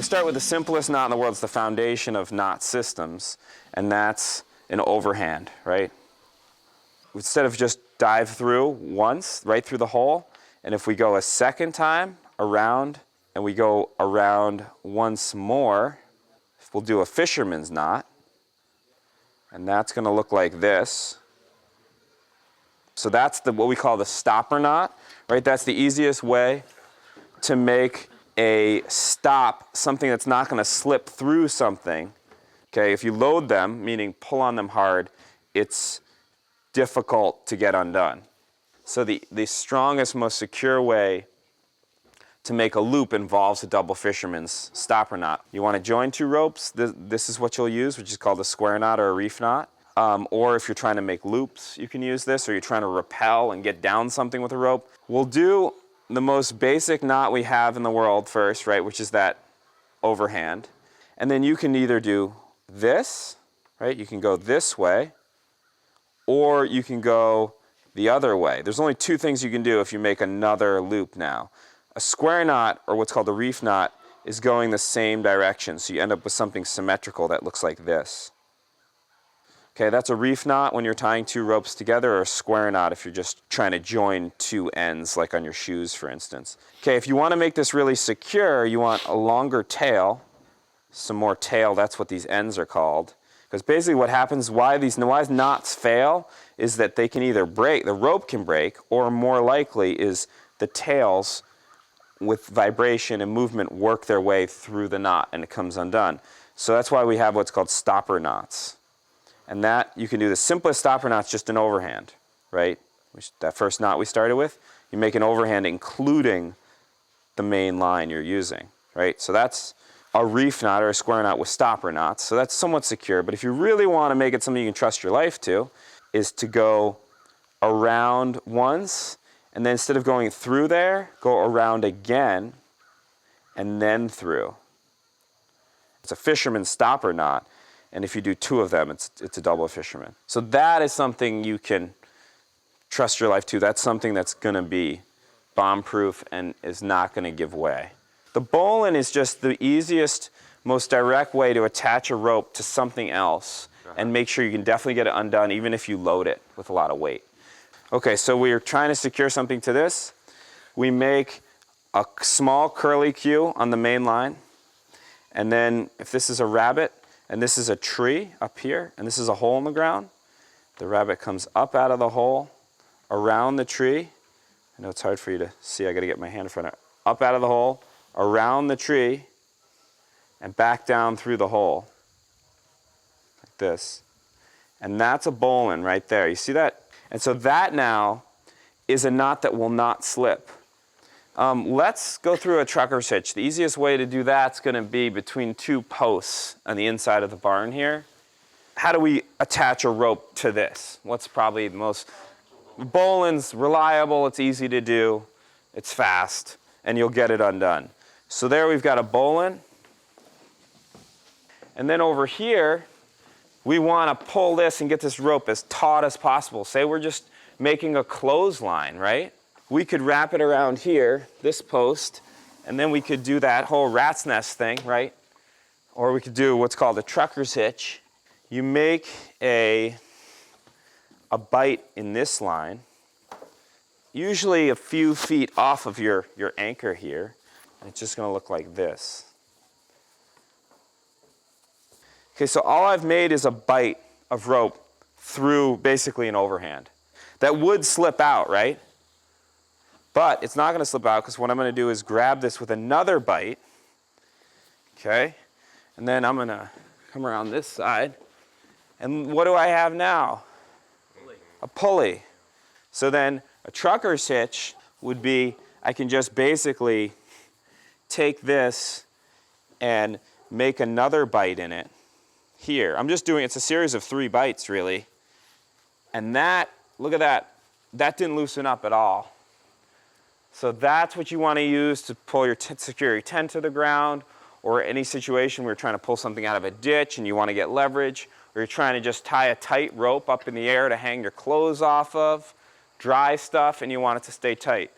start with the simplest knot in the world. It's the foundation of knot systems, and that's an overhand, right? Instead of just dive through once, right through the hole, and if we go a second time around, and we go around once more, we'll do a fisherman's knot, and that's going to look like this. So that's what we call the stopper knot, right? That's the easiest way to make a stop, something that's not going to slip through something. Okay, if you load them, meaning pull on them hard, it's difficult to get undone. So the strongest, most secure way to make a loop involves a double fisherman's stopper knot. You want to join two ropes, this is what you'll use, which is called a square knot or a reef knot. Or if you're trying to make loops, you can use this, or you're trying to rappel and get down something with a rope. We'll do the most basic knot we have in the world first, right, which is that overhand. And then you can either do this, right, you can go this way, or you can go the other way. There's only two things you can do if you make another loop now. A square knot, or what's called a reef knot, is going the same direction, so you end up with something symmetrical that looks like this. Okay, that's a reef knot when you're tying two ropes together, or a square knot if you're just trying to join two ends, like on your shoes, for instance. Okay, if you want to make this really secure, you want a longer tail, some more tail, that's what these ends are called. Because basically what happens, why knots fail, is that they can either break, the rope can break, or more likely is the tails with vibration and movement work their way through the knot and it comes undone. So that's why we have what's called stopper knots. And that, you can do the simplest stopper knot's just an overhand, right? That first knot we started with, you make an overhand including the main line you're using, right? So that's a reef knot or a square knot with stopper knots. So that's somewhat secure, but if you really want to make it something you can trust your life to, is to go around once, and then instead of going through there, go around again, and then through. It's a fisherman stopper knot. And if you do two of them, it's a double fisherman. So that is something you can trust your life to. That's something that's going to be bomb-proof and is not going to give way. The bowline is just the easiest, most direct way to attach a rope to something else and make sure you can definitely get it undone even if you load it with a lot of weight. Okay, so we're trying to secure something to this. We make a small curly Q on the main line. And then if this is a rabbit, and this is a tree up here, and this is a hole in the ground, the rabbit comes up out of the hole, around the tree. I know it's hard for you to see, I gotta get my hand in front of it. Up out of the hole, around the tree, and back down through the hole, like this. And that's a bowline right there, you see that? And so that now is a knot that will not slip. Let's go through a trucker's hitch. The easiest way to do that's going to be between two posts on the inside of the barn here. How do we attach a rope to this? What's probably the most... Bowline's reliable, it's easy to do, it's fast, and you'll get it undone. So there we've got a bowline. And then over here, we want to pull this and get this rope as taut as possible. Say we're just making a clothesline, right? We could wrap it around here, this post, and then we could do that whole rat's nest thing, right? Or we could do what's called a trucker's hitch. You make a bite in this line, usually a few feet off of your anchor here, and it's just going to look like this. Okay, so all I've made is a bite of rope through basically an overhand. That would slip out, right? But it's not going to slip out because what I'm going to do is grab this with another bite, okay? And then I'm going to come around this side. And what do I have now? A pulley. So then a trucker's hitch would be, I can just basically take this and make another bite in it here. I'm just doing, it's a series of 3 bites really. And that, look at that, that didn't loosen up at all. So that's what you want to use to pull your secure your tent to the ground, or any situation where you're trying to pull something out of a ditch and you want to get leverage, or you're trying to just tie a tight rope up in the air to hang your clothes off of, dry stuff, and you want it to stay tight.